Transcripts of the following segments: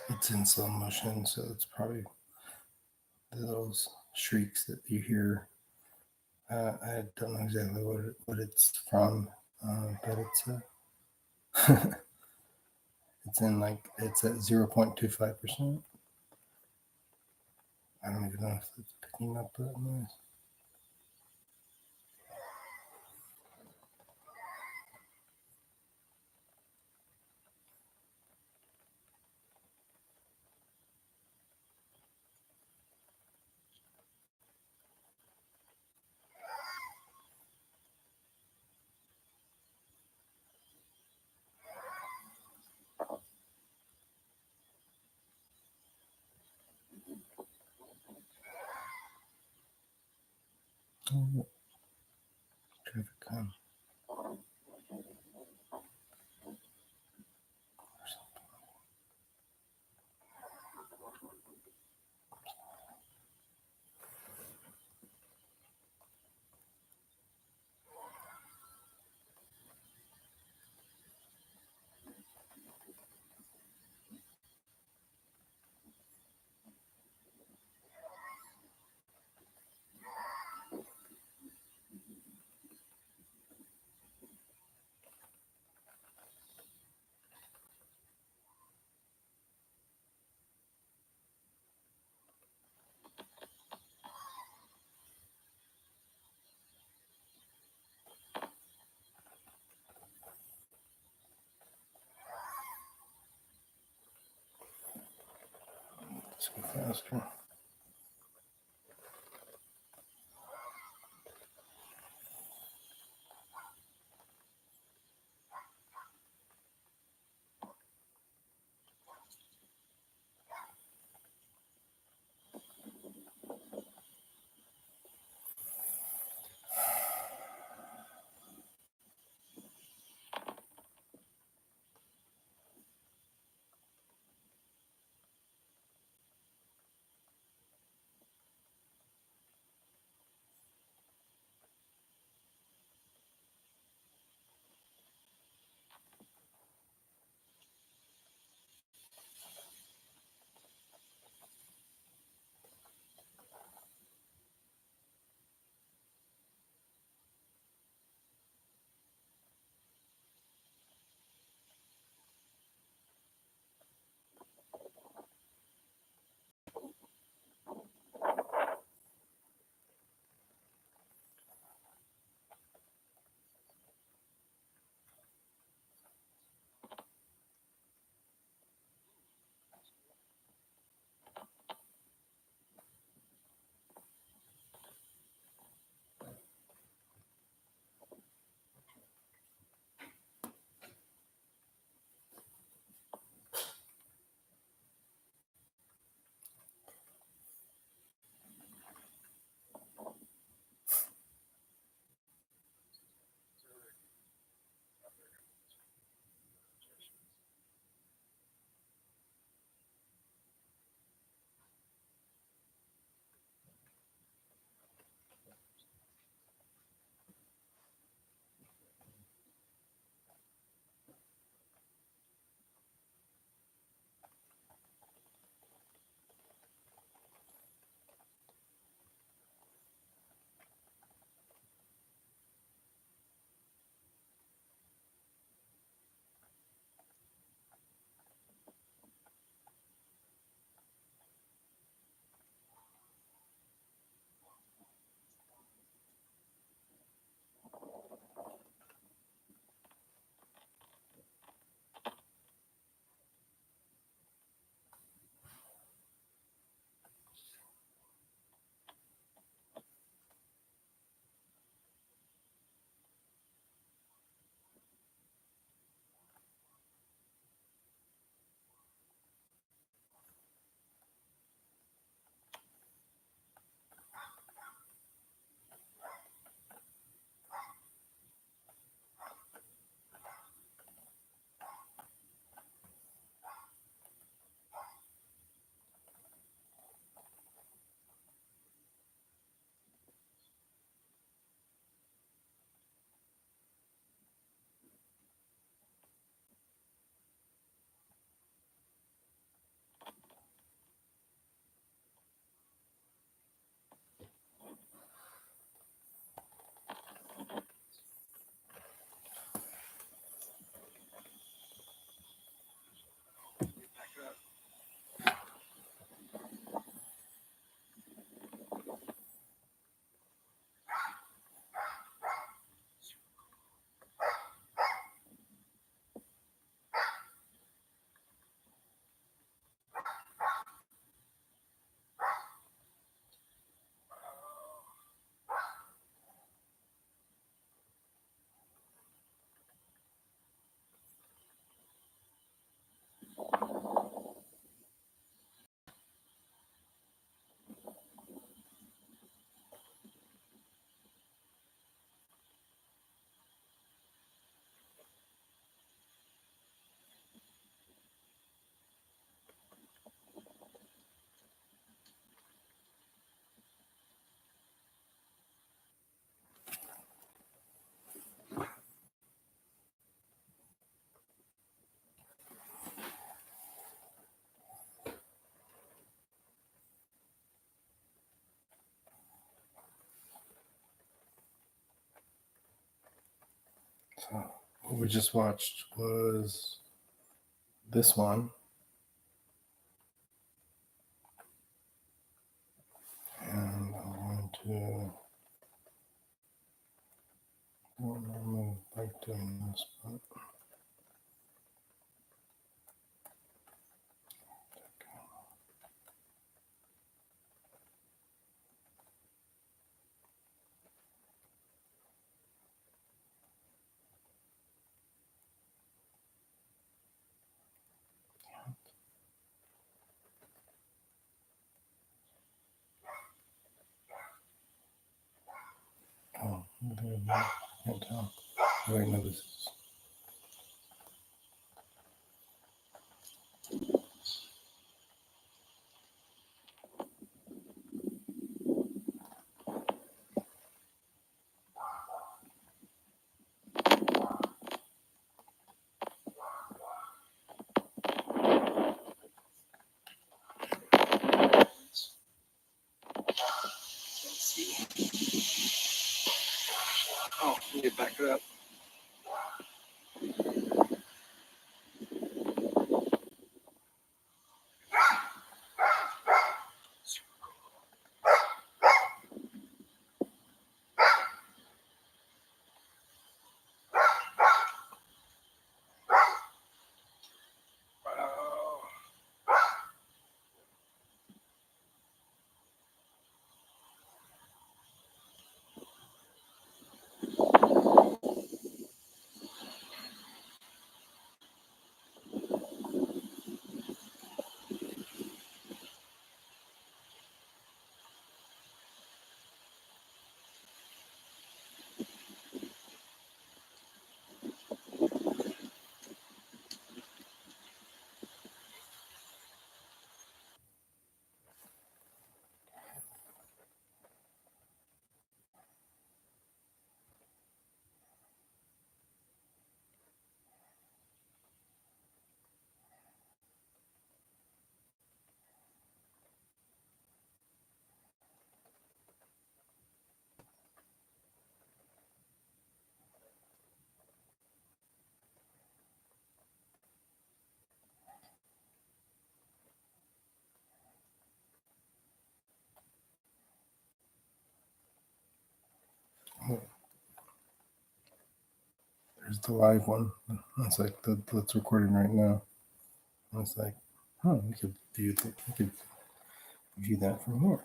It's in slow motion, so it's probably those shrieks that you hear. I don't know exactly what it's from, but it's it's at 0.25%. I don't even know if it's picking up that noise. Oh, traffic come. Let's go faster. So what we just watched was this one. And I'm going to normally like doing this, but oh, I can't tell. Oh, wait, no, this is. Oh, let me back it up. There's the live one. It's like that's recording right now. And it's like, we could view that from here.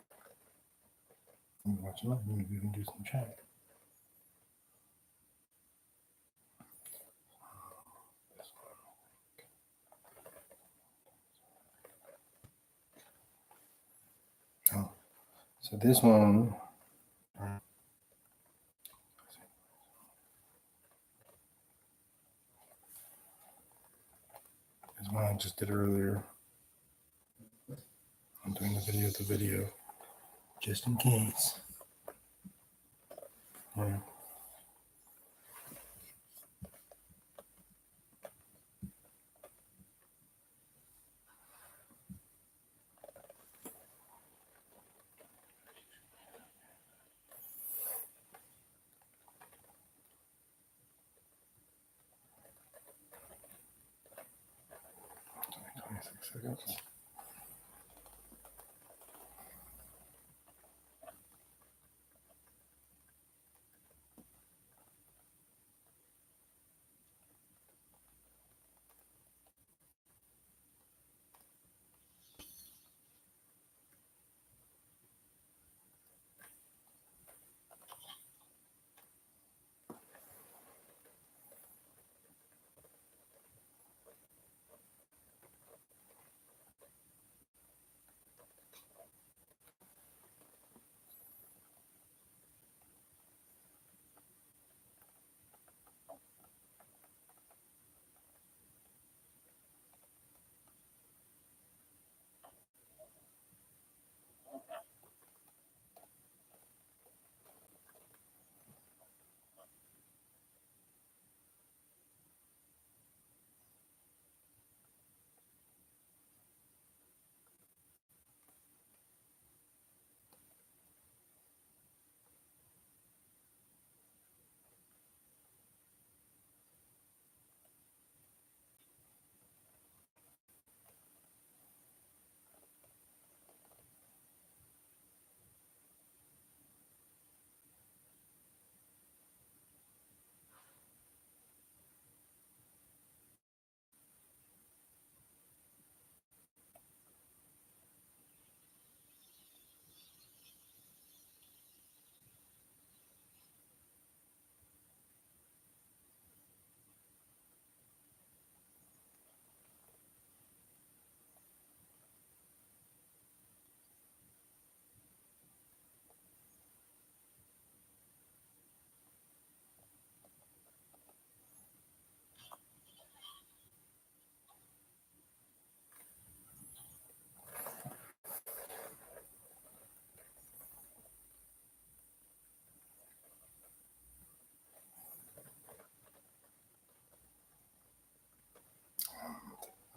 And watch it live. Maybe we can do some chat. Oh, so this one. Is one I just did earlier. I'm doing the video, just in case. Yeah. Only 26 seconds.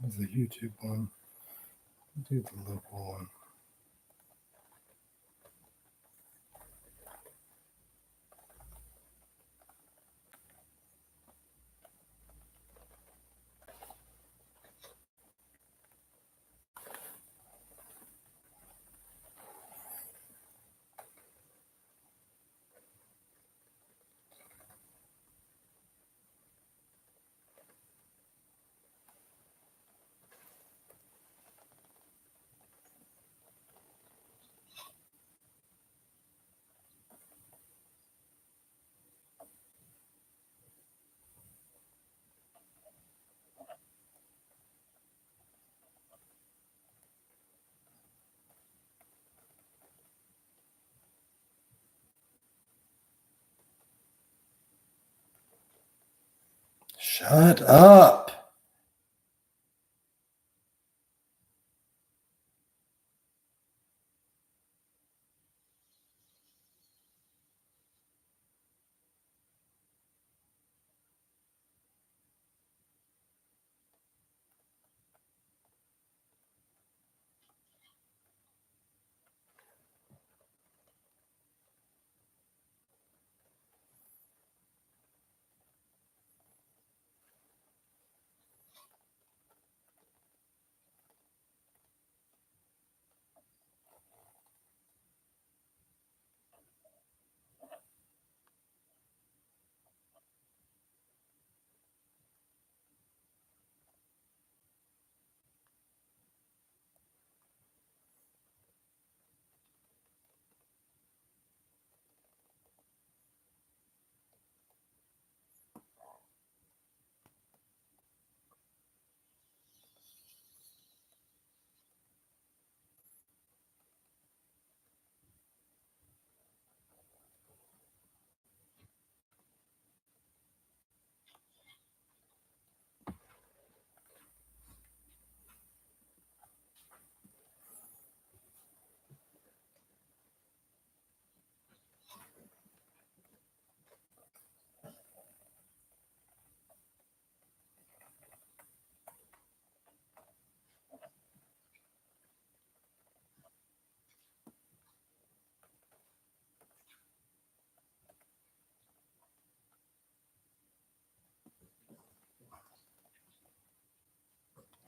was the YouTube one. Do the local one. Shut up.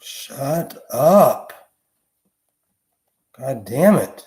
Shut up. God damn it.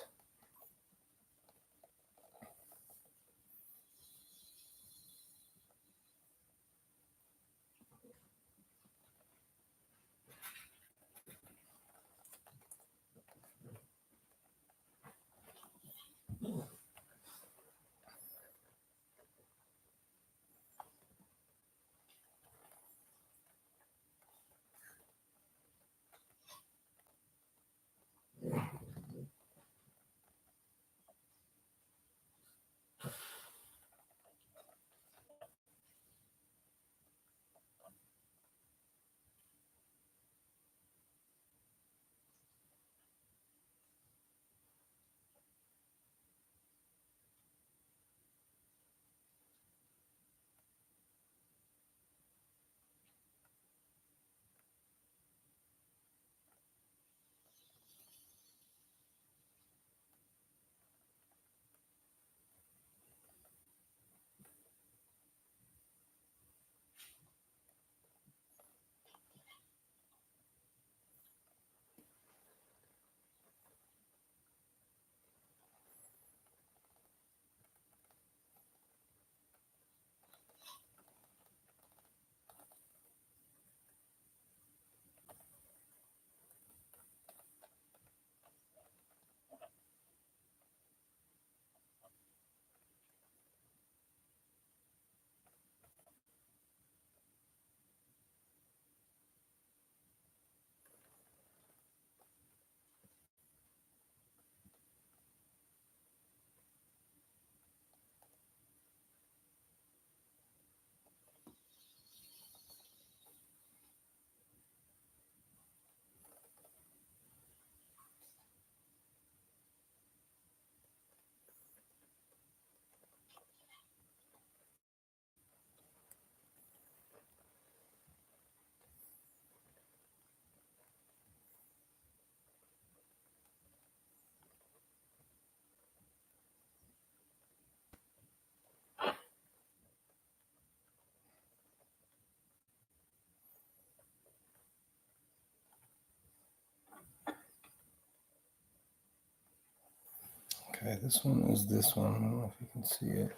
Okay, this one is this one. I don't know if you can see it.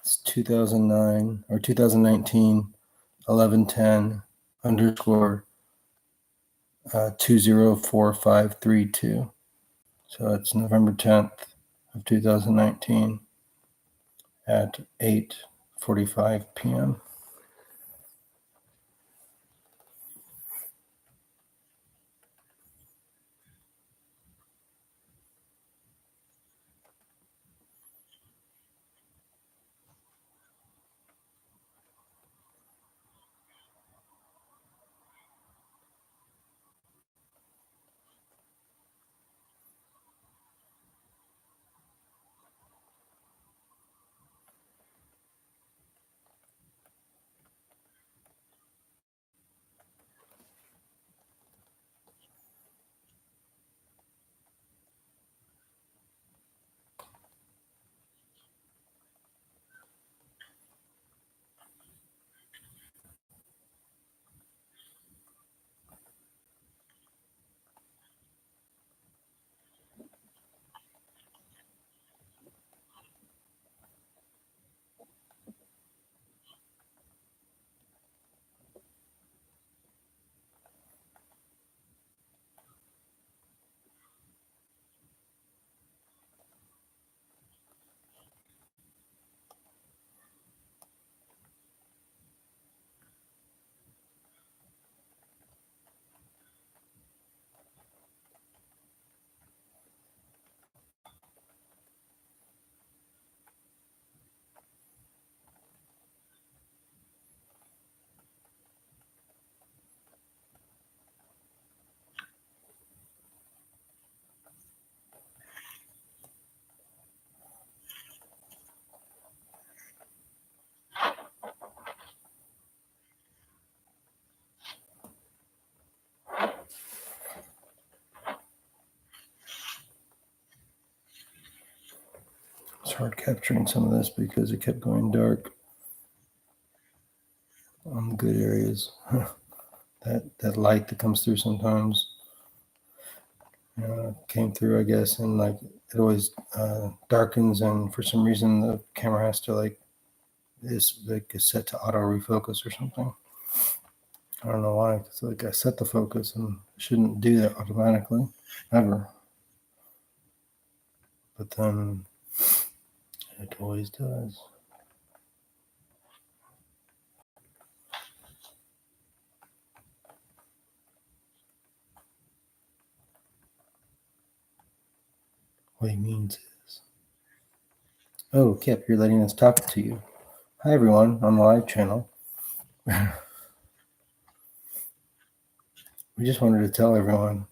It's 2009 or 2019 1110 underscore 204532. So it's November 10th of 2019 at 8:45 p.m. It's hard capturing some of this because it kept going dark on the good areas. that light that comes through sometimes came through, I guess, and like it always darkens, and for some reason the camera has to like is set to auto refocus or something. I don't know why. It's like I set the focus and it shouldn't do that automatically ever, but then it always does. What he means is, oh, Kip, you're letting us talk to you. Hi, everyone on the live channel. We just wanted to tell everyone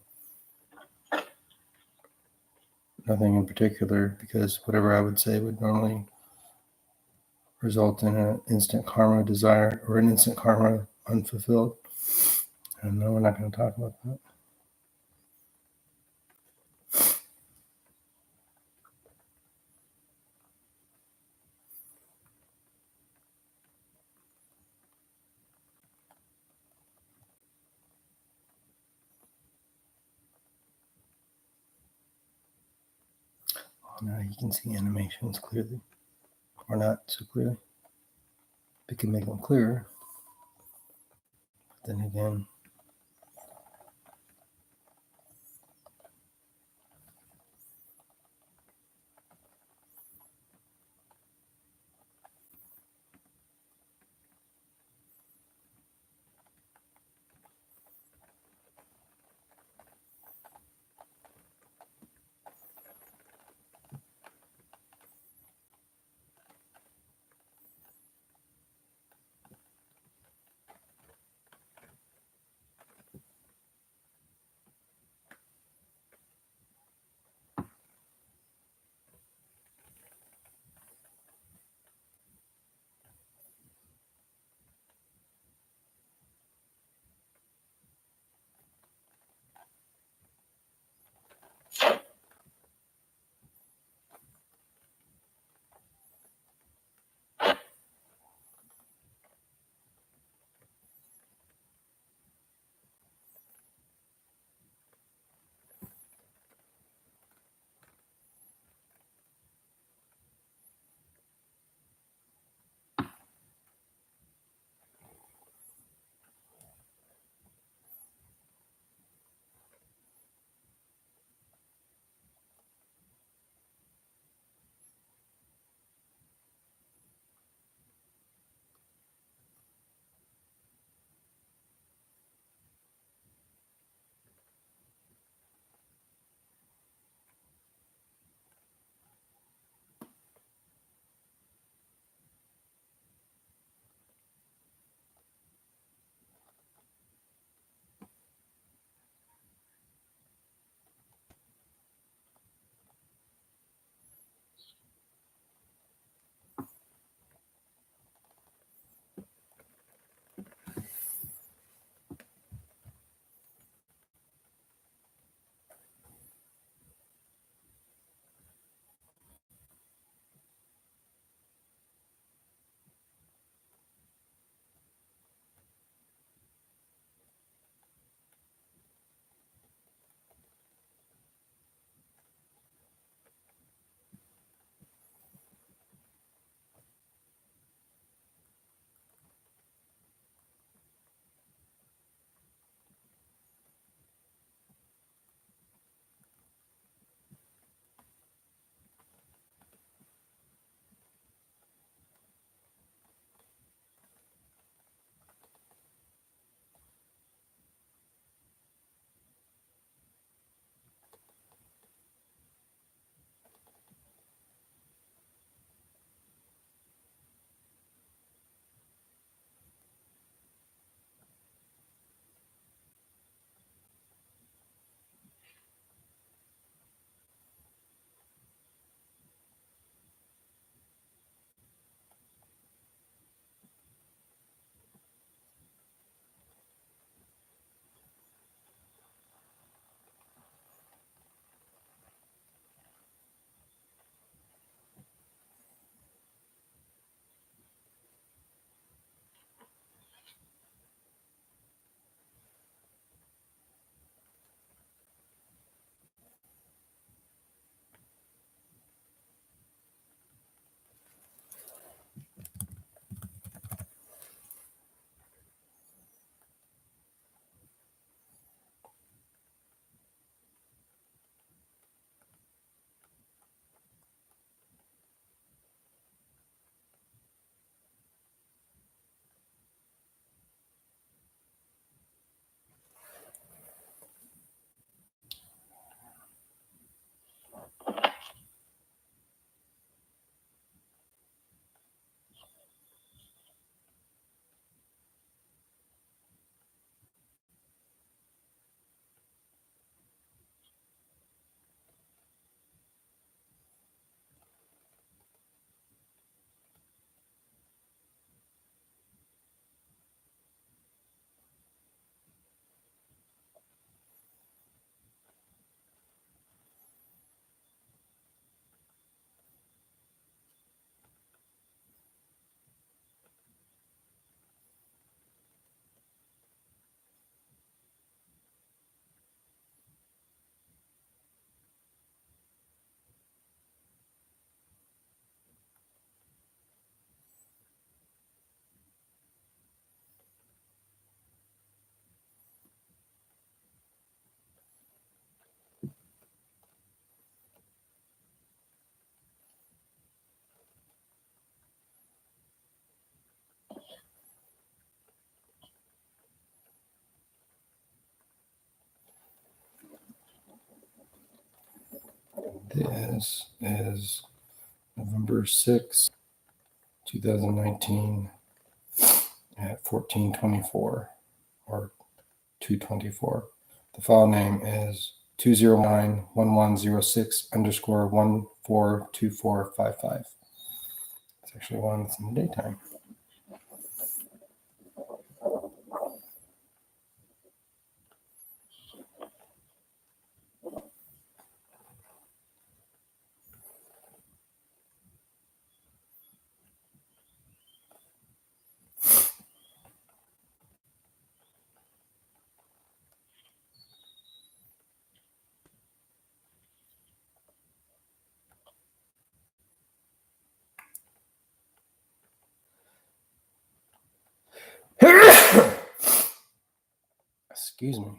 nothing in particular, because whatever I would say would normally result in an instant karma desire or an instant karma unfulfilled. And no, we're not going to talk about that. Oh, now you can see animations clearly, or not so clearly. We can make them clearer. But then again, This is November 6th, 2019 at 14:24 or 2:24. The file name is 2091106_142455. It's actually one that's in the daytime. Excuse me.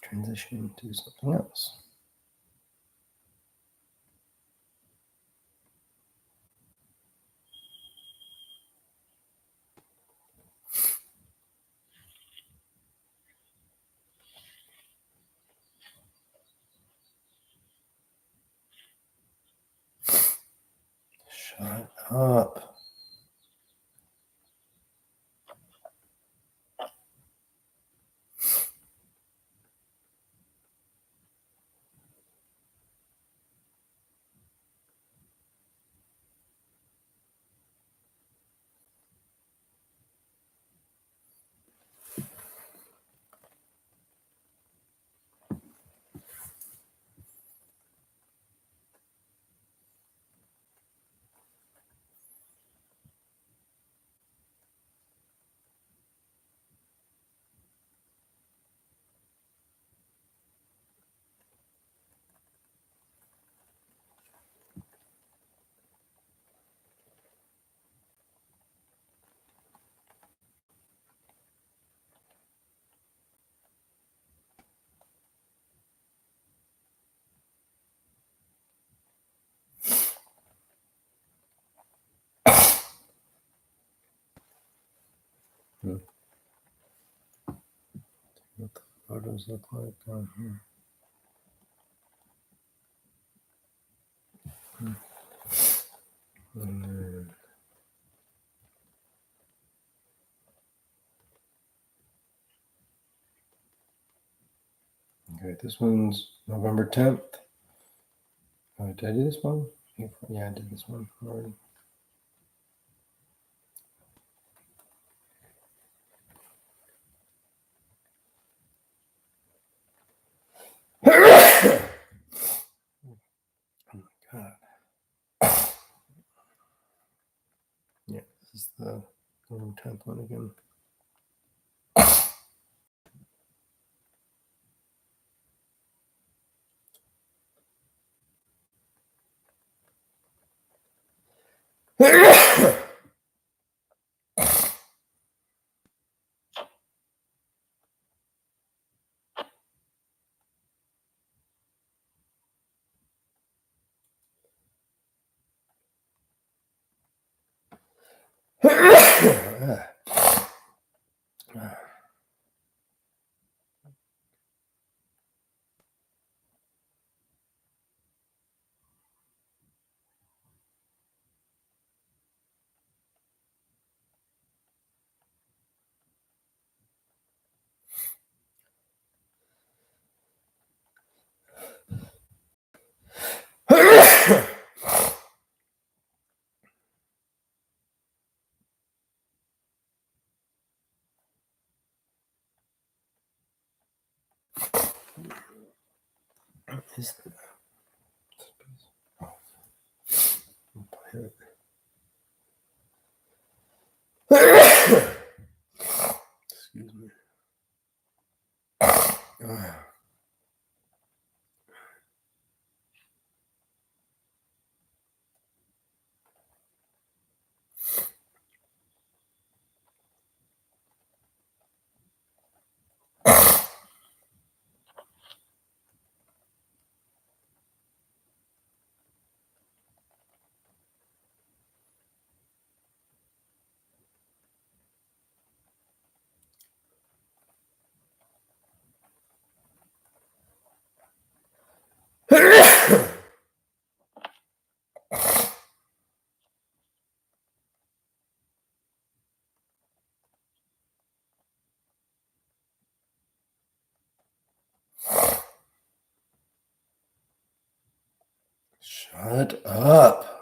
Transition to something else. Shut up. What the photos look like down here. And then okay, this one's November 10th. Oh, did I do this one? Yeah, I did this one already. Oh my God. Yeah, this is the November 10th one again. Is that? Excuse me. Shut up.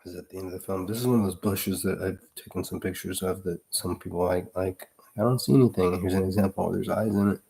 Is at the end of the film. This is one of those bushes that I've taken some pictures of that some people like. I don't see anything. Here's an example. There's eyes in it.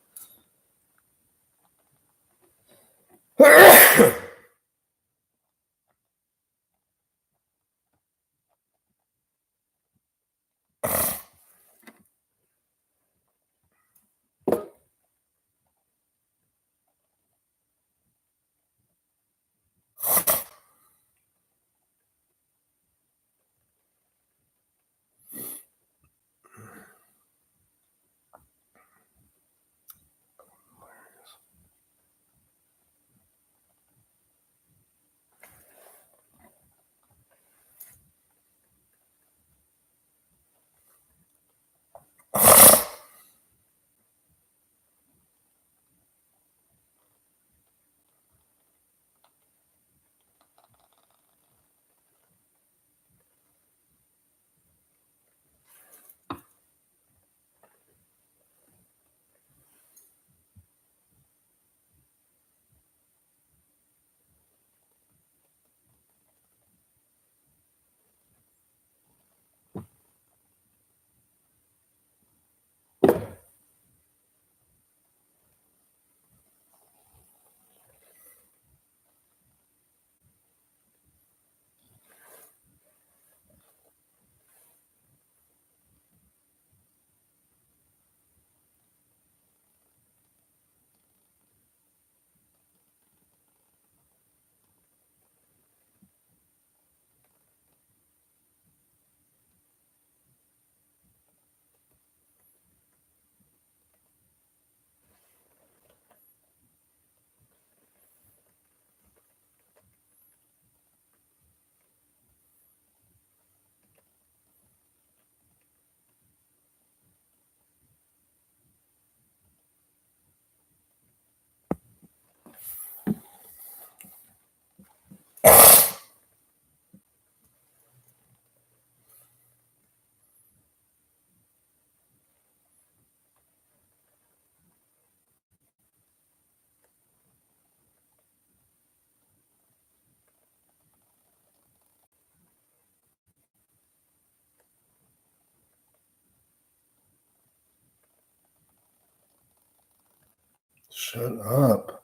Shut up.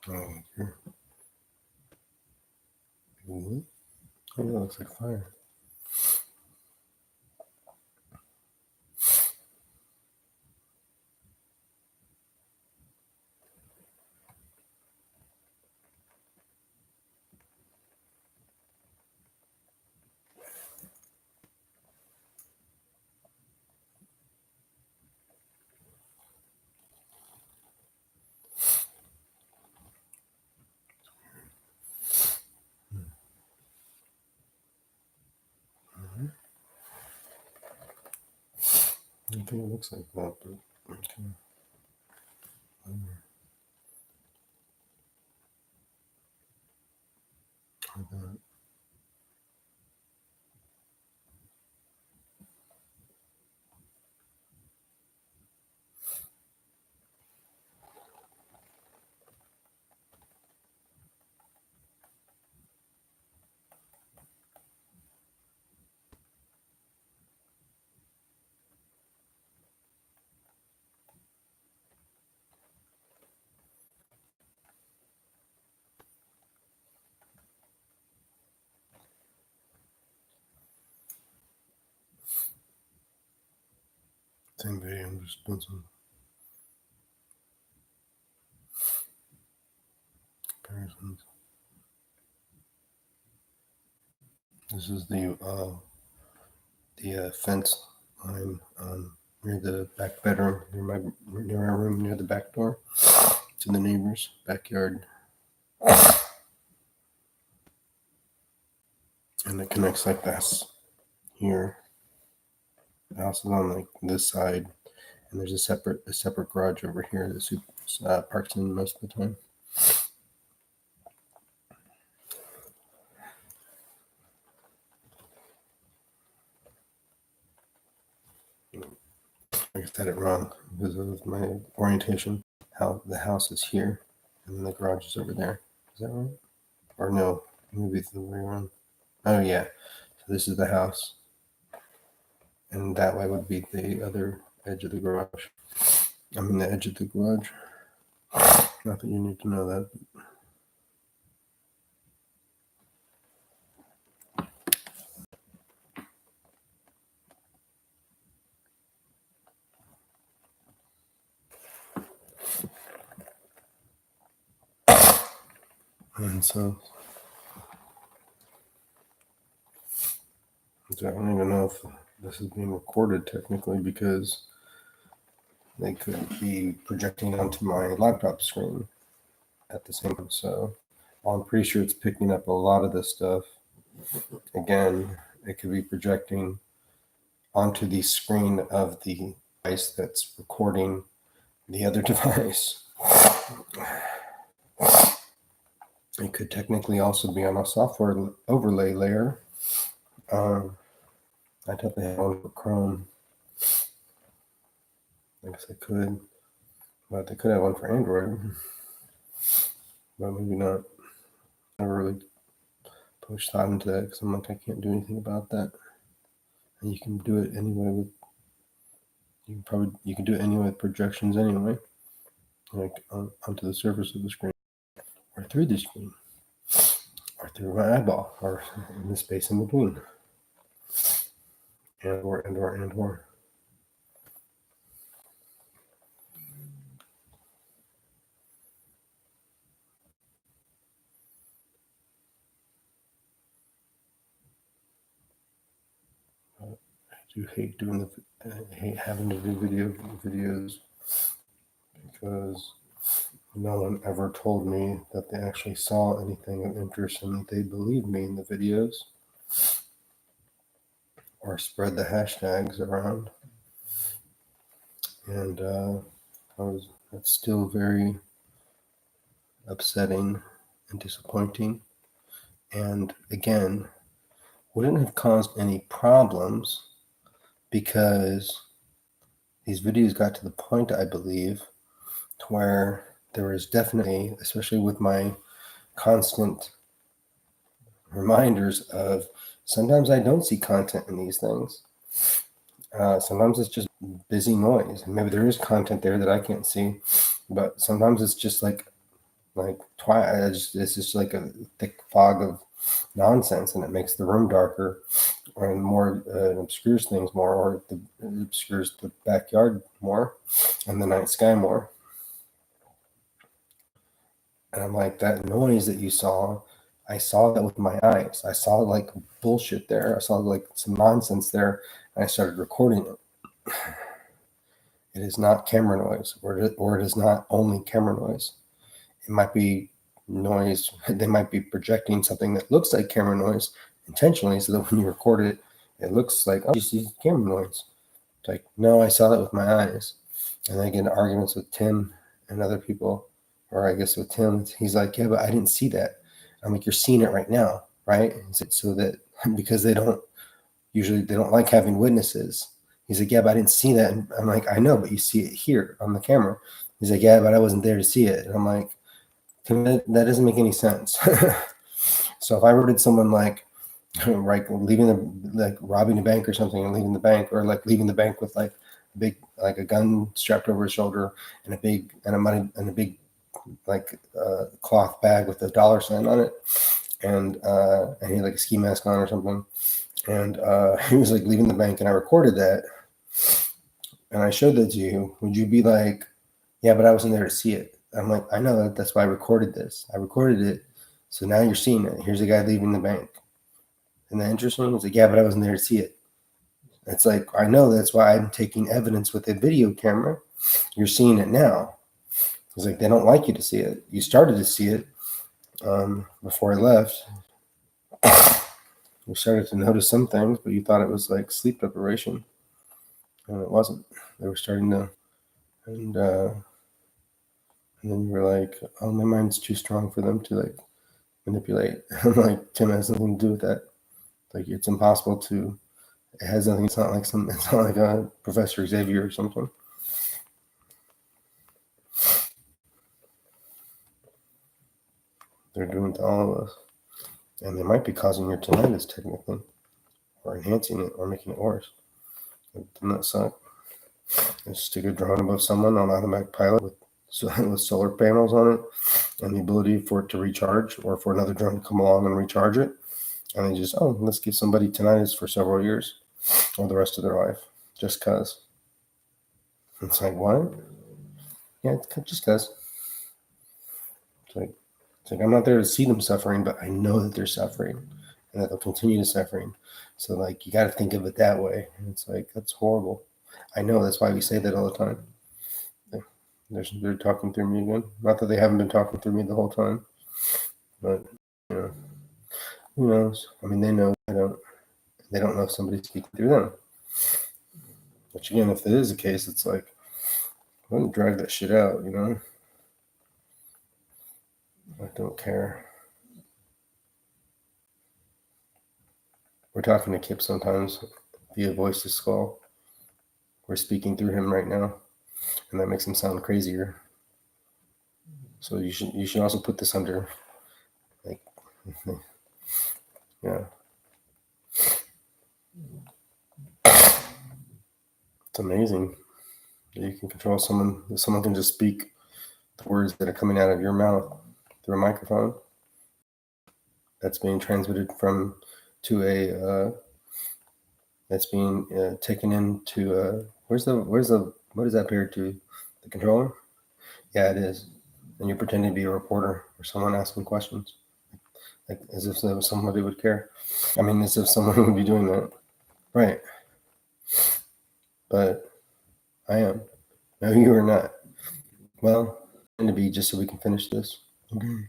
Oh, here. What? Oh, that looks like fire. I don't think it looks like that, but okay. Like that. Same video, I'm just doing some comparisons. This is the fence line near the back bedroom, near our room, near the back door to the neighbor's backyard. And it connects like this here. The house is on like this side, and there's a separate garage over here that Soup parks in most of the time. I said it wrong because of my orientation. How the house is here, and then the garage is over there. Is that right? Or no? Maybe it's the way around. Oh yeah. So this is the house, and that way would be the other edge of the garage. I mean the edge of the garage. Not that you need to know that. And so I don't even know if this is being recorded technically because they could be projecting onto my laptop screen at the same time. So I'm pretty sure it's picking up a lot of this stuff. Again, it could be projecting onto the screen of the device that's recording the other device. It could technically also be on a software overlay layer. I definitely have one for Chrome. I guess I could, but they could have one for Android, but maybe not. I never really pushed thought into that because I'm like, I can't do anything about that. And you can do it anyway with, you can do it anyway with projections anyway, like onto the surface of the screen, or through the screen, or through my eyeball, or in the space in between, and or. I do hate doing I hate having to do videos because no one ever told me that they actually saw anything of interest and that they believed me in the videos or spread the hashtags around. And that's still very upsetting and disappointing. And again, wouldn't have caused any problems because these videos got to the point, I believe, to where there was definitely, especially with my constant reminders of sometimes I don't see content in these things. Sometimes it's just busy noise. And maybe there is content there that I can't see, but sometimes it's just like it's just like a thick fog of nonsense, and it makes the room darker and more obscures things more, or it obscures the backyard more and the night sky more. And I'm like, that noise that you saw, I saw that with my eyes. I saw like bullshit there. I saw like some nonsense there, and I started recording it. It is not camera noise, or it is not only camera noise. It might be noise. They might be projecting something that looks like camera noise intentionally, so that when you record it, it looks like, oh, you see camera noise. It's like, no, I saw that with my eyes. And I get in arguments with Tim and other people, or I guess with Tim. He's like, yeah, but I didn't see that. I'm like, you're seeing it right now, right? So that because they don't like having witnesses. He's like, yeah, but I didn't see that. And I'm like, I know, but you see it here on the camera. He's like, yeah, but I wasn't there to see it. And I'm like, that doesn't make any sense. So if I were to someone like robbing a bank or something and leaving the bank, or like leaving the bank with like a gun strapped over his shoulder and a big cloth bag with a dollar sign on it, and he had like a ski mask on or something, and he was like leaving the bank, and I recorded that, and I showed that to you, would you be like, yeah, but I wasn't there to see it? I'm like, I know that. That's why I recorded this. I recorded it. So now you're seeing it. Here's a guy leaving the bank. Isn't that interesting? It's like, yeah, but I wasn't there to see it. It's like, I know that's why I'm taking evidence with a video camera. You're seeing it now. It's like, they don't like you to see it. You started to see it before I left. You started to notice some things, but you thought it was like sleep deprivation. And it wasn't. They were starting to, and then you were like, oh, my mind's too strong for them to like manipulate. I'm like, Tim, has nothing to do with that. Like, it's impossible to, it has nothing, it's not like it's not like a Professor Xavier or something. They're doing it to all of us. And they might be causing your tinnitus technically, or enhancing it, or making it worse. Doesn't that suck? Just stick a drone above someone on automatic pilot with solar panels on it, and the ability for it to recharge, or for another drone to come along and recharge it. And they just, oh, let's give somebody tinnitus for several years or the rest of their life, just because. It's like, what? Yeah, just because. It's like I'm not there to see them suffering, but I know that they're suffering and that they'll continue to suffering. So like, you got to think of it that way. And it's like, that's horrible. I know, that's why we say that all the time. They're talking through me again. Not that they haven't been talking through me the whole time, but you know, who knows? I mean, they know. They don't know if somebody's speaking through them. Which again, if that is the case, it's like, I wouldn't drag that shit out, you know? I don't care. We're talking to Kip sometimes via voice to skull. We're speaking through him right now, and that makes him sound crazier. So you should also put this under, like, yeah. It's amazing that you can control someone. That someone can just speak the words that are coming out of your mouth through a microphone. That's being transmitted to a that's being taken into what is that paired to? The controller? Yeah, it is. And you're pretending to be a reporter or someone asking questions, like as if somebody would care. I mean, as if someone would be doing that, right? But I am. No, you are not. Well, I'm going to be, just so we can finish this. Okay. And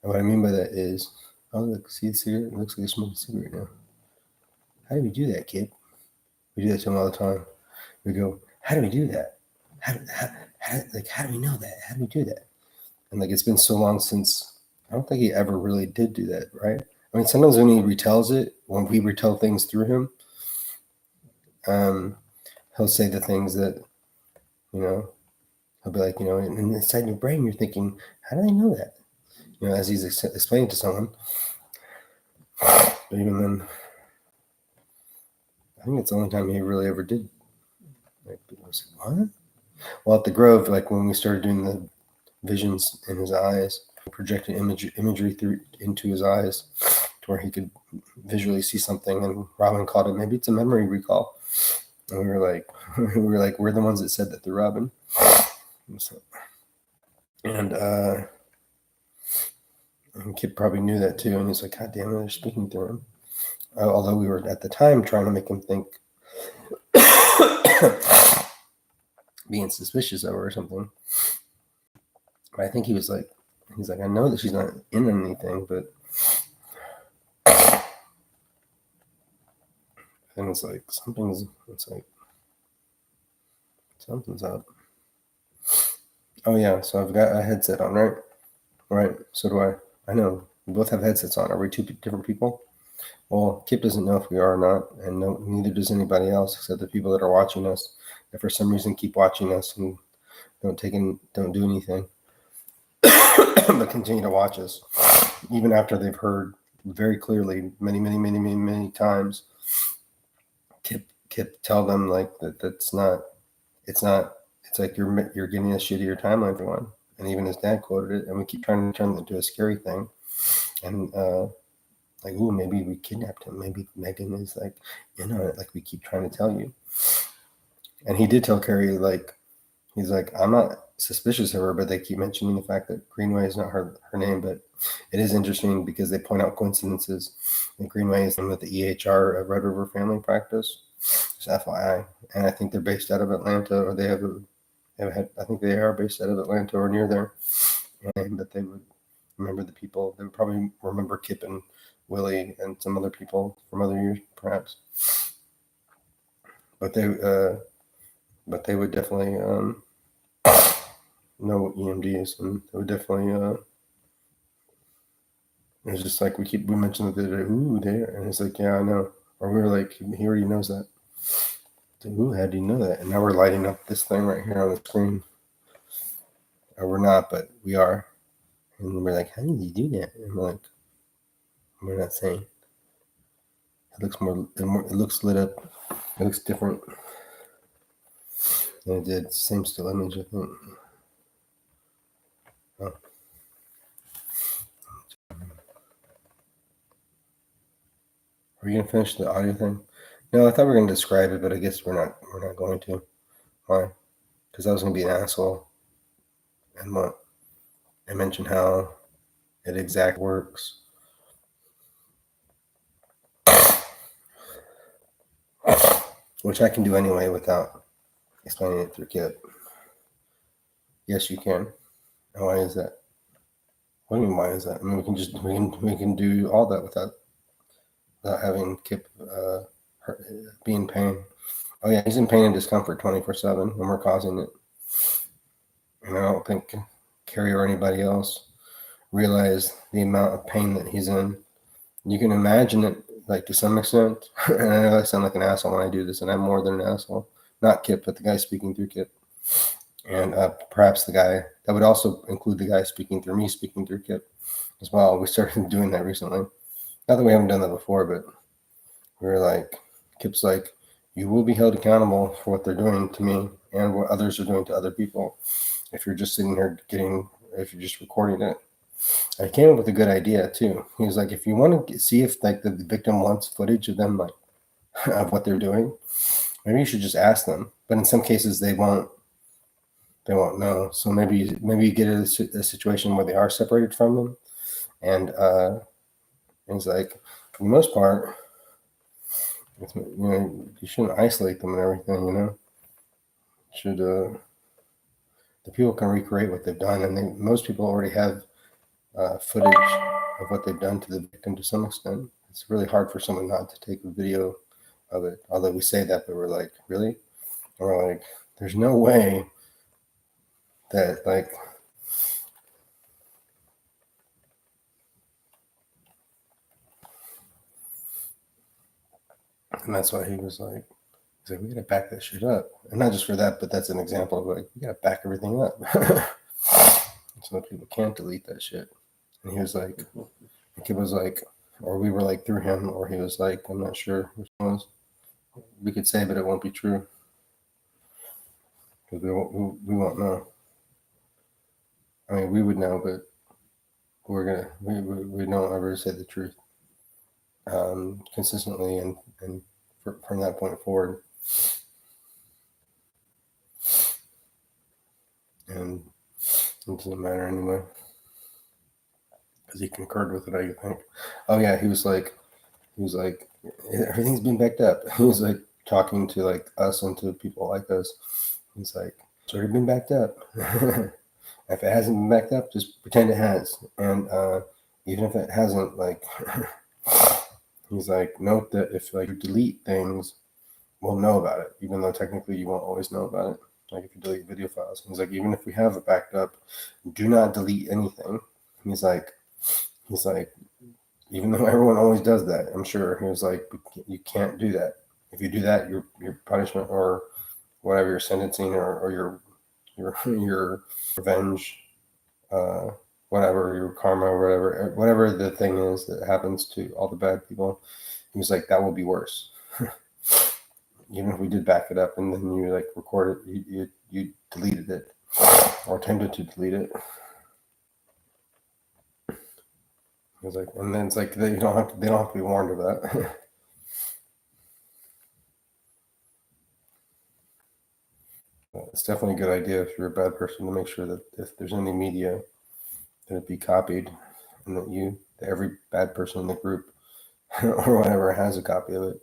what I mean by that is, oh look, see the cigarette? It looks like you're smoking a cigarette now. How do we do that, kid? We do that to him all the time. We go, how do we do that? How do we know that? How do we do that? And like, it's been so long since, I don't think he ever really did do that, right? I mean, sometimes when he retells it, when we retell things through him, he'll say the things that, you know, he'll be like, you know, and inside your brain, you're thinking, how do they know that? You know, as he's explaining to someone. But even then, I think it's the only time he really ever did. Like, people say, what? Well, at the Grove, like when we started doing the visions in his eyes, projecting imagery into his eyes to where he could visually see something, and Robin called it, maybe it's a memory recall. And we were like, we're the ones that said that to Robin. And Kip probably knew that too, and he's like, God damn it, they're speaking through him. Although we were at the time trying to make him think being suspicious of her or something. But I think he's like, I know that she's not in anything, but then it's like something's up. Oh yeah, so I've got a headset on, right? Right. So do I. I know. We both have headsets on. Are we two different people? Well, Kip doesn't know if we are or not, and neither does anybody else except the people that are watching us. That for some reason keep watching us and don't do anything, but continue to watch us, even after they've heard very clearly many times Kip tell them like that's not. It's not. It's like you're giving a shittier timeline for one. And even his dad quoted it, and we keep trying to turn it into a scary thing. And like, ooh, maybe we kidnapped him. Maybe Megan is like in on it, like we keep trying to tell you. And he did tell Carrie, like, he's like, I'm not suspicious of her, but they keep mentioning the fact that Greenway is not her name. But it is interesting because they point out coincidences. And Greenway is with the EHR of Red River Family Practice, just FYI. And I think they're based out of Atlanta, or I think they are based out of Atlanta or near there. And that they would remember the people. They would probably remember Kip and Willie and some other people from other years, perhaps. But they would definitely know EMDs, and they would definitely. It was just like we mentioned that they're ooh there, and it's like, yeah, I know. Or we were like, he already knows that. So, ooh, how do you know that? And now we're lighting up this thing right here on the screen. Or we're not, but we are. And we're like, how did you do that? And we're like, we're not saying. It looks it looks lit up. It looks different than it did. Same still image, I think. Oh. Are you gonna finish the audio thing? No, I thought we were gonna describe it, but I guess we're not going to. Why? Because I was gonna be an asshole and what? I mentioned how it exact works. Which I can do anyway without explaining it through Kip. Yes, you can. And why is that? What do you mean, why is that? I mean, we can do all that without having Kip be in pain. Oh yeah, he's in pain and discomfort 24/7, and we're causing it. And I don't think Carrie or anybody else realize the amount of pain that he's in. You can imagine it, like, to some extent. And I know I sound like an asshole when I do this, and I'm more than an asshole. Not Kip, but the guy speaking through Kip. And perhaps the guy, that would also include the guy speaking through me, speaking through Kip as well. We started doing that recently. Not that we haven't done that before, but we were like, Kip's like, you will be held accountable for what they're doing to me and what others are doing to other people. If you're just sitting here if you're just recording it. I came up with a good idea too. He was like, if you want to see if like the victim wants footage of them, like of what they're doing, maybe you should just ask them. But in some cases, they won't know. So maybe you get a situation where they are separated from them, and it's like, for the most part, you shouldn't isolate them and everything. Should the people can recreate what they've done, and most people already have footage of what they've done to the victim to some extent. It's really hard for someone not to take a video of it. Although we say that, but we're like, really? And we're like, there's no way that, like, and that's why he was like, we gotta back that shit up. And not just for that, but that's an example of like, we gotta back everything up. So that people can't delete that shit. And he was like, it was like, or we were like through him, or he was like, I'm not sure which one was. We could say, but it won't be true. Because we won't know. I mean, we would know, but we don't ever say the truth consistently, and from that point forward. And it doesn't matter anyway, because he concurred with it, I think. Oh yeah, he was like, everything's been backed up. He was like talking to like us and to people like us. He's like, it's already been backed up. If it hasn't been backed up, just pretend it has. And even if it hasn't, like, he's like, note that if like you delete things, we'll know about it, even though technically you won't always know about it. Like if you delete video files. He's like, even if we have it backed up, do not delete anything. He's like, even though everyone always does that, I'm sure. He was like, you can't do that. If you do that, your punishment or whatever, your sentencing or your revenge, whatever, your karma or whatever the thing is that happens to all the bad people. He was like, that will be worse. Even if we did back it up and then you like record it, you deleted it or attempted to delete it. It was like, and then it's like they don't have to be warned of that. It's definitely a good idea if you're a bad person to make sure that if there's any media, that it be copied, and that every bad person in the group or whatever has a copy of it.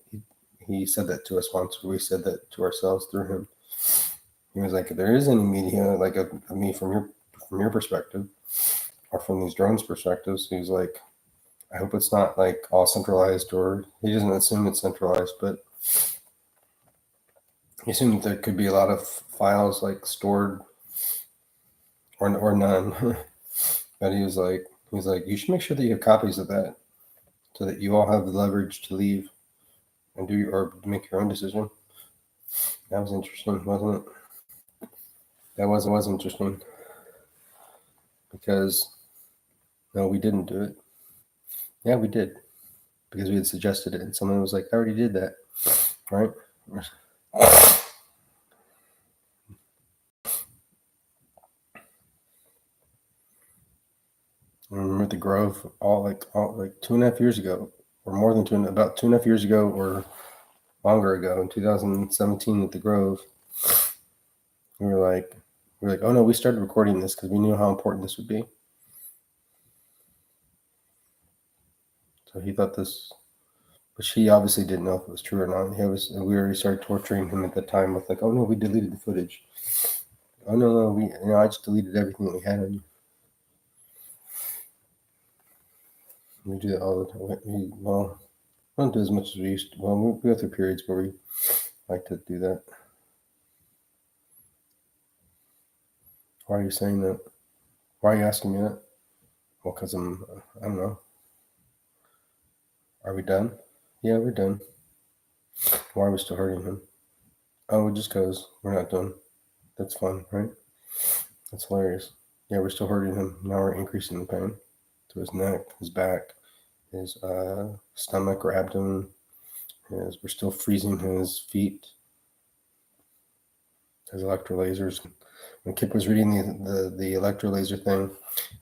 He said that to us once. We said that to ourselves through him. He was like, if there is any media, like of me from your perspective, or from these drones' perspectives, he was like, I hope it's not like all centralized, or he doesn't assume it's centralized, but he assumed there could be a lot of files like stored or none. But he was like, you should make sure that you have copies of that, so that you all have the leverage to leave and or make your own decision. That was interesting, wasn't it? That was interesting, because no, we didn't do it. Yeah, we did, because we had suggested it, and someone was like, I already did that, right? I remember the Grove all like 2.5 years ago, or more than about 2.5 years ago, or longer ago, in 2017 at the Grove. We were like, oh no, we started recording this because we knew how important this would be. So he thought this, but she obviously didn't know if it was true or not. We already started torturing him at the time with like, oh no, we deleted the footage. Oh no, I just deleted everything that we had on you. We do that all the time. Well, we don't do as much as we used to. Well, we go through periods where we like to do that. Why are you saying that? Why are you asking me that? Well, because I don't know. Are we done? Yeah, we're done. Why are we still hurting him? Oh, just because we're not done. That's fun, right? That's hilarious. Yeah, we're still hurting him. Now we're increasing the pain to his neck, his back, his stomach or abdomen. We're still freezing his feet, his electrolasers. When Kip was reading the electrolaser thing,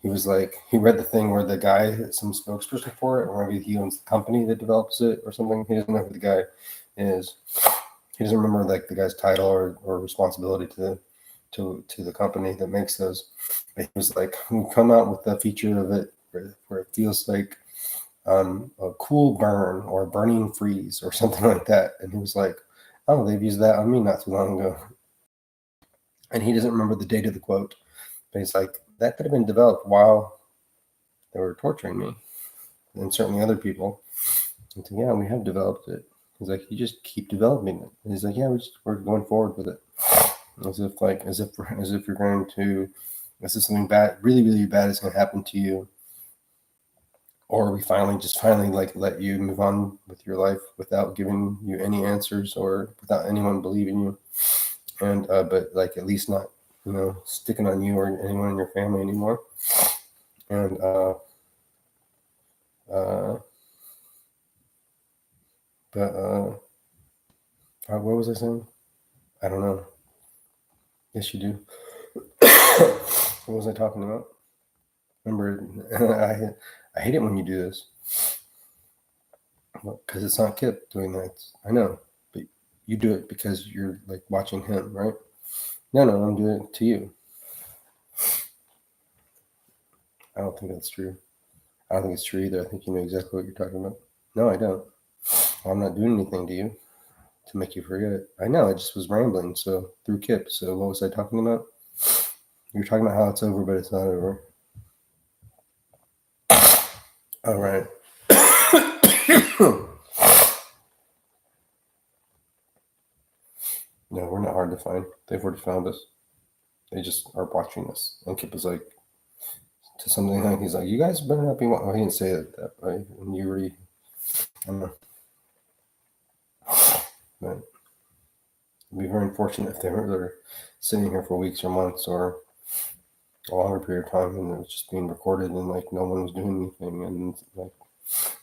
he was like, he read the thing where the guy, some spokesperson for it, or maybe he owns the company that develops it or something. He doesn't know who the guy is. He doesn't remember like the guy's title or responsibility to the company that makes those. But he was like, we come out with the feature of it where it feels like a cool burn or a burning freeze or something like that. And he was like, oh, they've used that on me not too long ago. And he doesn't remember the date of the quote, but he's like, that could have been developed while they were torturing me, and certainly other people. And so, yeah, we have developed it. He's like, you just keep developing it. And he's like, yeah, we're going forward with it, as if you're going to, as if something bad, really really bad, is going to happen to you, or we finally like let you move on with your life without giving you any answers or without anyone believing you. And but like at least not sticking on you or anyone in your family anymore. And what was I saying? I don't know. Yes, you do. What was I talking about? Remember, I hate it when you do this, because it's not Kip doing that. I know, but you do it because you're like watching him, right? No, I'm doing it to you. I don't think that's true. I don't think it's true either. I think you know exactly what you're talking about. No, I don't. I'm not doing anything to you to make you forget it. I know, I just was rambling through Kip. So what was I talking about? You're talking about how it's over, but it's not over. All right. No, we're not hard to find. They've already found us. They just are watching us. And Kip was like, to something like, he's like, you guys better not be. Oh, he didn't say that, right? And you already, I don't know. But it'd be very unfortunate if they were sitting here for weeks or months or a longer period of time, and it was just being recorded, and like no one was doing anything, and like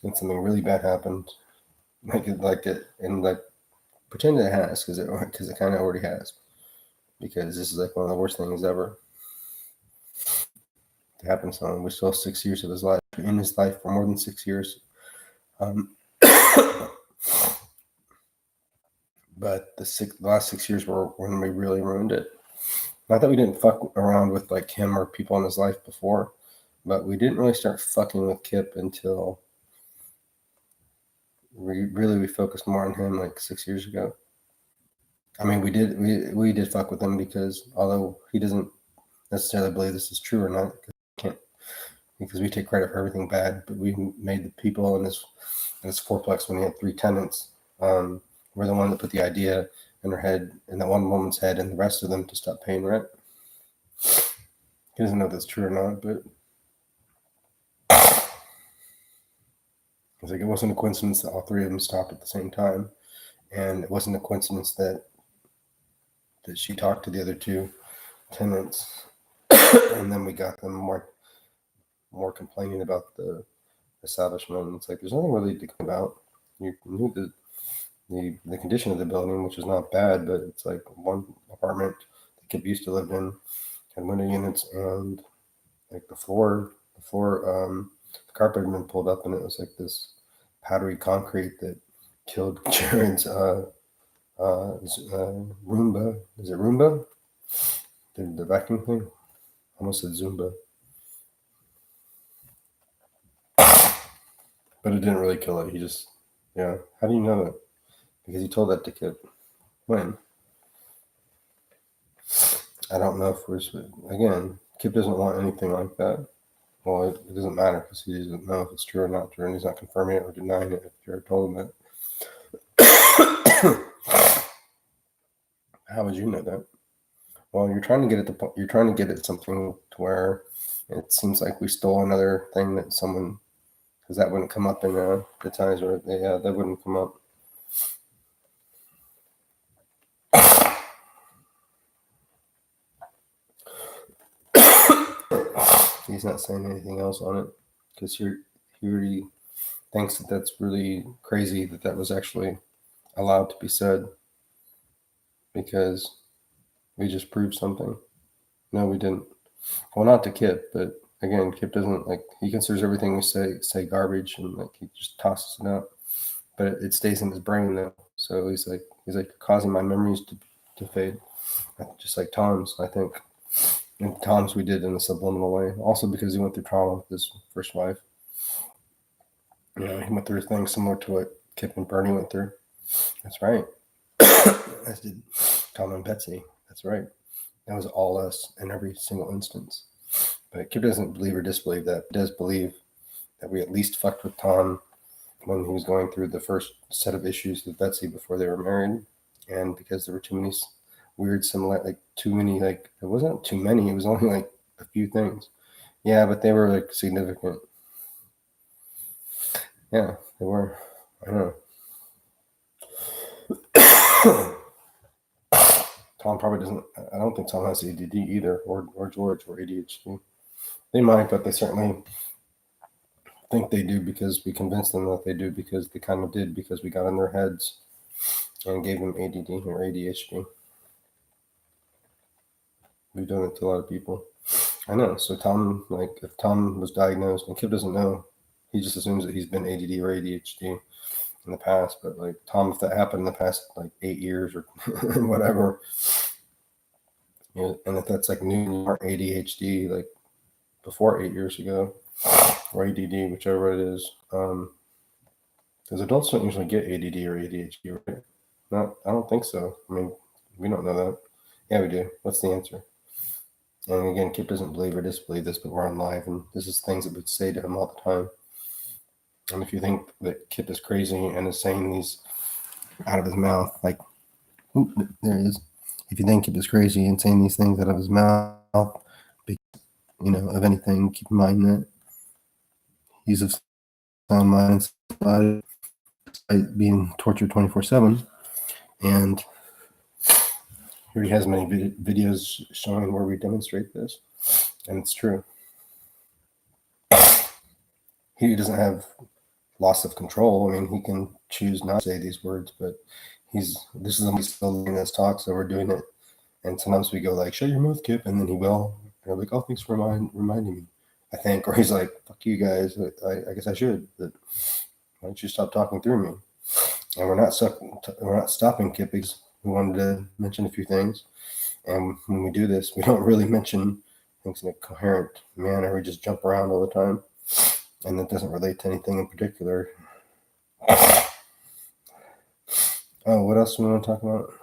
then something really bad happened, and pretend it has, because it kind of already has, because this is like one of the worst things ever to happen to someone. We still have 6 years of his life, in his life for more than 6 years. But the last 6 years were when we really ruined it. Not that we didn't fuck around with like him or people in his life before, but we didn't really start fucking with Kip until we focused more on him like 6 years ago. I mean, we did fuck with him because although he doesn't necessarily believe this is true or not, because we take credit for everything bad, but we made the people in this fourplex when he had 3 tenants. We're the one that put the idea in her head, in that one woman's head, and the rest of them to stop paying rent. He doesn't know if that's true or not, but it's like it wasn't a coincidence that all 3 of them stopped at the same time, and it wasn't a coincidence that she talked to the other 2 tenants, and then we got them more complaining about the establishment. It's like there's nothing really to complain about. You knew the condition of the building, which is not bad, but it's like one apartment that Kip used to live in had window units, and like the carpet had been pulled up, and it was like this powdery concrete that killed Jared's Roomba. Is it Roomba? The vacuum thing? Almost said Zumba. But it didn't really kill it. He just, yeah. How do you know that? Because he told that to Kip. When? I don't know if again, Kip doesn't want anything like that. Well, it doesn't matter because he doesn't know if it's true or not true, and he's not confirming it or denying it if Jared told him that. How would you know that? Well, you're trying to get at something to where it seems like we stole another thing that someone, because that wouldn't come up in the times where that wouldn't come up. He's not saying anything else on it because he already thinks that that's really crazy that was actually allowed to be said because we just proved something. No, we didn't. Well, not to Kip, but again, Kip doesn't he considers everything we say garbage, and he just tosses it out. But it stays in his brain though. So he's like causing my memories to fade, just like Tom's, I think. And Tom's we did in a subliminal way, also because he went through trauma with his first wife. He went through a thing similar to what Kip and Bernie went through. That's right. As did Tom and Betsy. That's right. That was all us in every single instance. But Kip doesn't believe or disbelieve that. He does believe that we at least fucked with Tom when he was going through the first set of issues with Betsy before they were married. And because there were too many weird it wasn't too many. It was only a few things. Yeah, but they were significant. Yeah, they were. I know. Tom probably doesn't. I don't think Tom has ADD either, or George, or ADHD. They might, but they certainly think they do because we convinced them that they do because they kind of did because we got in their heads and gave them ADD or ADHD. We've done it to a lot of people. I know. So Tom, if Tom was diagnosed, and Kip doesn't know, he just assumes that he's been ADD or ADHD in the past. But Tom, if that happened in the past 8 years or whatever, and if that's new or ADHD before 8 years ago, or ADD, whichever it is, because adults don't usually get ADD or ADHD, right? No, I don't think so. I mean, we don't know that. Yeah, we do. What's the answer? And again, Kip doesn't believe or disbelieve this, but we're on live, and this is things that we say to him all the time. And if you think that Kip is crazy and is saying these out of his mouth, there it is. If you think Kip is crazy and saying these things out of his mouth, of anything, keep in mind that he's of sound mind despite being tortured 24/7, and he already has many videos showing where we demonstrate this, and it's true. He doesn't have loss of control. I mean, he can choose not to say these words, but this is him still doing this talk, so we're doing it. And sometimes we go shut your mouth, Kip, and then he will. And I'm like, oh, thanks for reminding me, I think. Or he's like, fuck you guys. I guess I should. But why don't you stop talking through me? And we're not stopping Kip because we wanted to mention a few things. And when we do this, we don't really mention things in a coherent manner. We just jump around all the time, and it doesn't relate to anything in particular. Oh, what else do we want to talk about?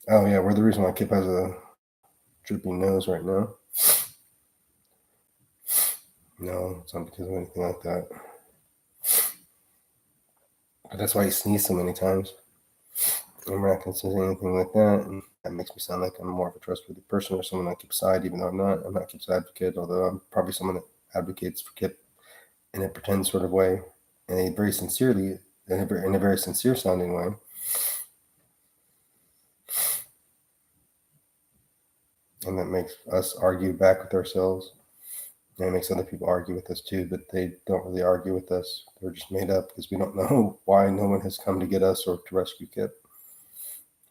Oh, yeah, we're the reason why Kip has a drooping nose right now. No, it's not because of anything like that. But that's why he sneezed so many times. And we're not going to say anything like that. And that makes me sound like I'm more of a trustworthy person or someone on Kip's side, even though I'm not. I'm not Kip's advocate, although I'm probably someone that advocates for Kip in a pretend sort of way, in a very sincere sounding way. And that makes us argue back with ourselves. And it makes other people argue with us too, but they don't really argue with us. They're just made up because we don't know why no one has come to get us or to rescue Kip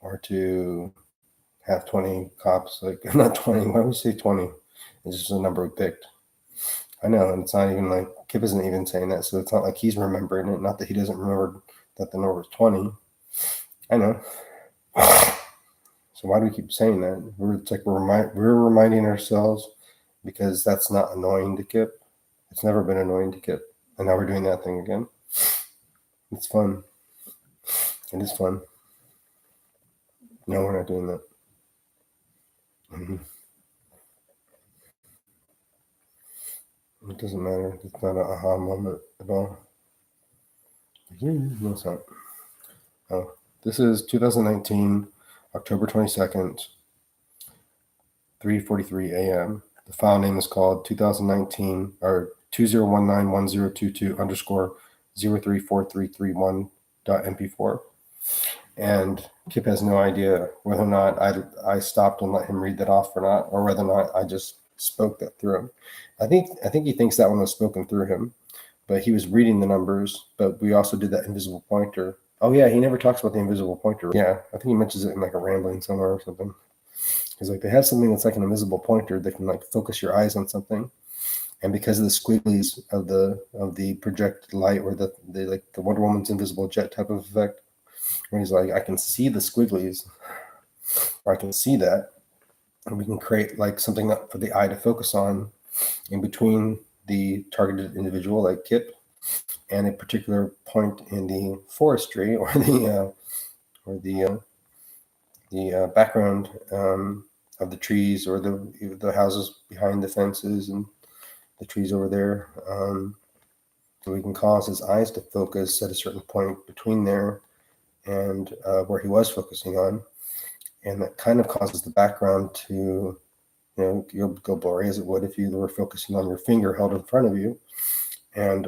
or to have 20 cops. Like, not 20, why would we say 20? It's just a number we picked. I know, and it's not even like Kip isn't even saying that, so it's not like he's remembering it. Not that he doesn't remember that the number was 20. I know. So why do we keep saying that? We're reminding ourselves because that's not annoying to Kip. It's never been annoying to Kip, and now we're doing that thing again. It's fun. It is fun. No, we're not doing that. It doesn't matter. It's not an aha moment at all. No, it's not. Oh, this is 2019, October 22nd, 3:43 a.m. The file name is called 2019 or 20191022 underscore 034331.mp4. And Kip has no idea whether or not I stopped and let him read that off or not, or whether or not I just spoke that through him. I think he thinks that one was spoken through him, but he was reading the numbers. But we also did that invisible pointer. Oh yeah, he never talks about the invisible pointer. Yeah, I think he mentions it in like a rambling somewhere or something. Because like they have something that's like an invisible pointer that can like focus your eyes on something, and because of the squigglies of the projected light or the like the Wonder Woman's invisible jet type of effect, where he's like, I can see the squigglies, or I can see that, and we can create like something for the eye to focus on in between the targeted individual, like Kip, and a particular point in the forestry or the background of the trees or the houses behind the fences and the trees over there. So we can cause his eyes to focus at a certain point between there and where he was focusing on, and that kind of causes the background to, you'll go blurry as it would if you were focusing on your finger held in front of you, and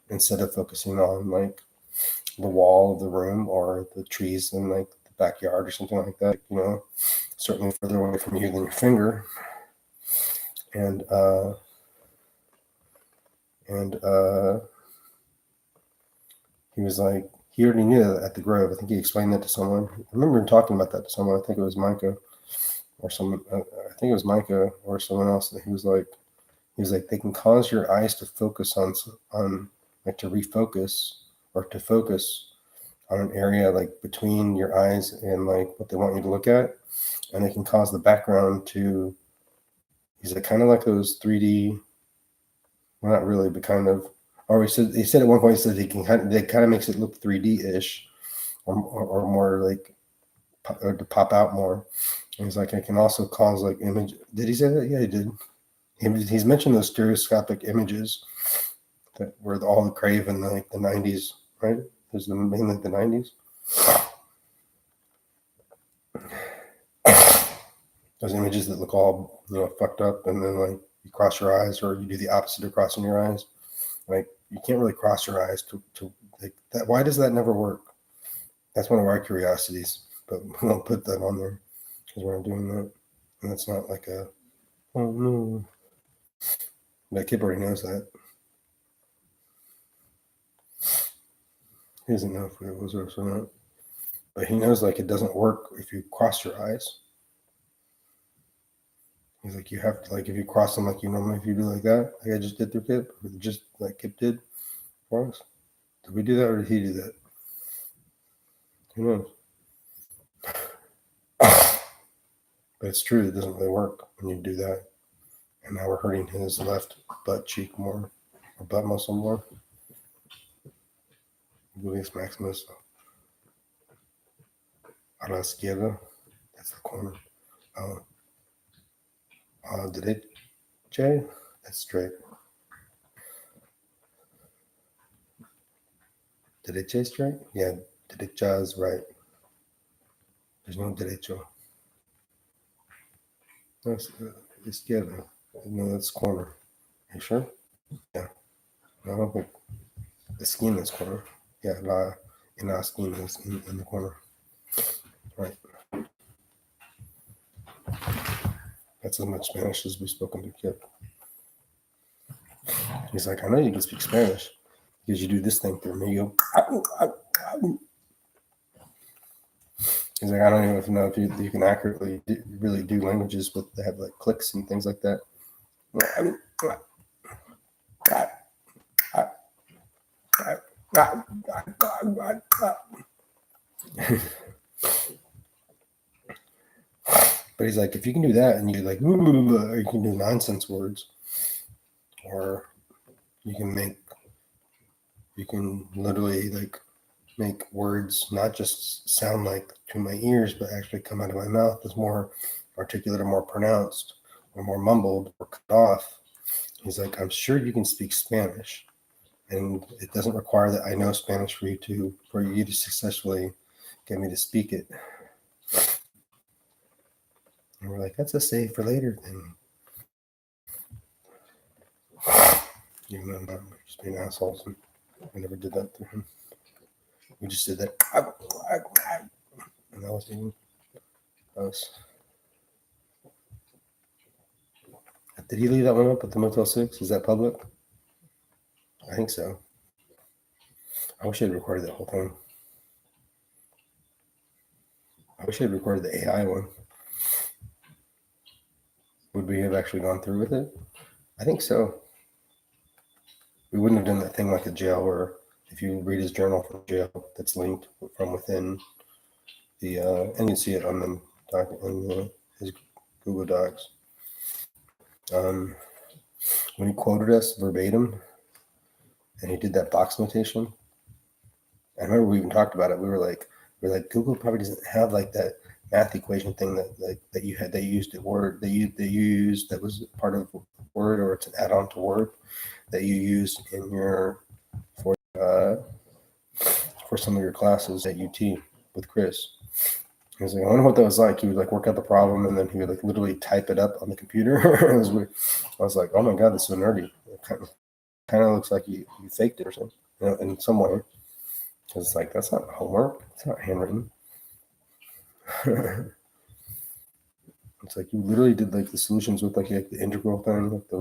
instead of focusing on like the wall of the room or the trees in like the backyard or something like that, certainly further away from you than your finger. And he was like, he already knew that at the Grove. I think he explained that to someone. I remember him talking about that to someone. I think it was Micah or someone. I think it was Micah or someone else. That he was like, they can cause your eyes to focus on like to refocus or to focus on an area like between your eyes and like what they want you to look at, and they can cause the background to. He's like kind of like those 3D. Well, not really, but kind of. Or he said at one point, he said they kind of makes it look 3D-ish, or more like or to pop out more. And he's like, it can also cause like image. Did he say that? Yeah, he did. He's mentioned those stereoscopic images that were all the crave in like the 90s, right? It was mainly the 90s. Those images that look all fucked up, and then like you cross your eyes, or you do the opposite of crossing your eyes. Like you can't really cross your eyes to like that. Why does that never work? That's one of our curiosities, but we won't put that on there because we're not doing that. And that's not like a, oh no. That kid already knows that. He doesn't know if it was or not. But he knows like it doesn't work if you cross your eyes. He's like, you have to, like, if you cross them like you normally, if you do like that, like I just did through Kip, or just like Kip did for us. Did we do that or did he do that? Who knows? But it's true. It doesn't really work when you do that. And now we're hurting his left butt cheek more, or butt muscle more. Gluteus maximus a la izquierda. That's the corner. Derecha. That's straight. Derecha is straight? Yeah, derecha is right. There's no derecho. No, it's izquierda. No, that's corner. Are you sure? Yeah. No, I don't think the skin is corner. Yeah, la esquina is in the corner. Right. That's as much Spanish as we've spoken to Kip. He's like, I know you can speak Spanish because you do this thing through me. You go. He's like, I don't even know if you can accurately really do languages with that have like clicks and things like that. But he's like, if you can do that and you like, or you can do nonsense words, or you can literally like make words not just sound like to my ears, but actually come out of my mouth as more articulate or more pronounced or more mumbled or cut off. He's like, I'm sure you can speak Spanish, and it doesn't require that I know Spanish for you to successfully get me to speak it. And we're like, that's a save for later thing. Even though I'm not just being assholes, and I never did that to him. We just did that, and that was even us. Did he leave that one up at the Motel 6? Is that public? I think so. I wish I had recorded that whole thing. I wish I had recorded the AI one. Would we have actually gone through with it? I think so. We wouldn't have done that thing like a jail where if you read his journal from jail that's linked from within the, and you see it on his Google Docs. When he quoted us verbatim and he did that box notation, I remember we even talked about it. We were like, Google probably doesn't have like that math equation thing that you used at Word, that you used that was part of Word, or it's an add-on to Word that you use in your for some of your classes at UT with Chris. He was like, I wonder what that was like. He would like work out the problem and then he would like literally type it up on the computer. It was weird. I was like, oh my God, this is so nerdy. It kind of looks like you faked it or something, in some way. Because it's like, that's not homework. It's not handwritten. It's like you literally did like the solutions with like the integral thing. Like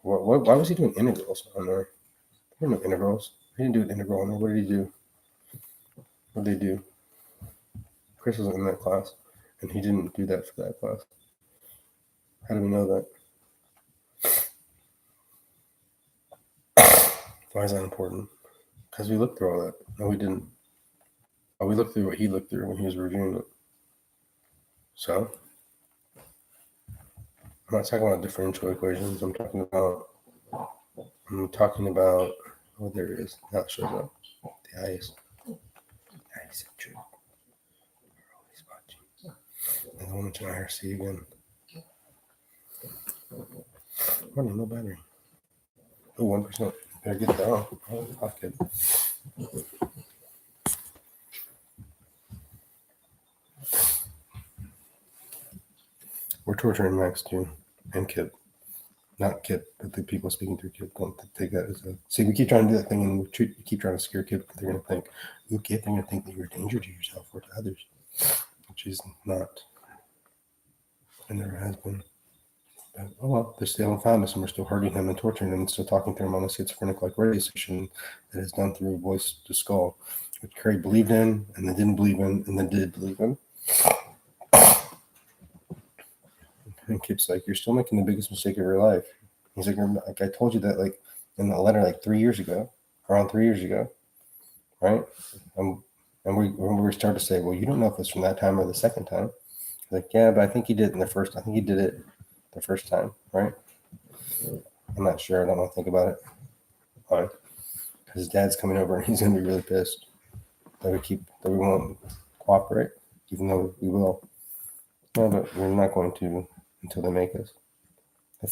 why was he doing integrals on there? There were no integrals. He didn't do an integral on there. What did he do? What did they do? Chris wasn't in that class, and he didn't do that for that class. How do we know that? Why is that important? Because we looked through all that. No, we didn't. Oh, we looked through what he looked through when he was reviewing it. So, I'm not talking about differential equations. I'm talking about, oh, there it is. Now it shows up. The ice. Ice is true. And I want to IRC again. Running no battery. Oh, 1%. Better get that off. Off kid. We're torturing Max too, and Kip. Not Kip, but the people speaking through Kip. Don't take that as a. See, we keep trying to do that thing, and we keep trying to scare Kip because they're going to think, "Ooh, Kip, they're going to think that you're a danger to yourself or to others," which is not, and never has been. But, oh well, they still haven't found us, and we're still hurting him and torturing him, and still talking to him on a schizophrenic-like radio station that is done through voice to skull, which Kerry believed in, and then didn't believe in, and then did believe in. And Kip's like, you're still making the biggest mistake of your life. He's like, I told you that like in the letter like 3 years ago, around 3 years ago, right? And And we start to say, well, you don't know if it's from that time or the second time. Like, yeah, but I think he did it I think he did it the first time, right? I'm not sure. I don't want to think about it. Because his dad's coming over and he's going to be really pissed that we won't cooperate, even though we will. No, but we're not going to until they make us.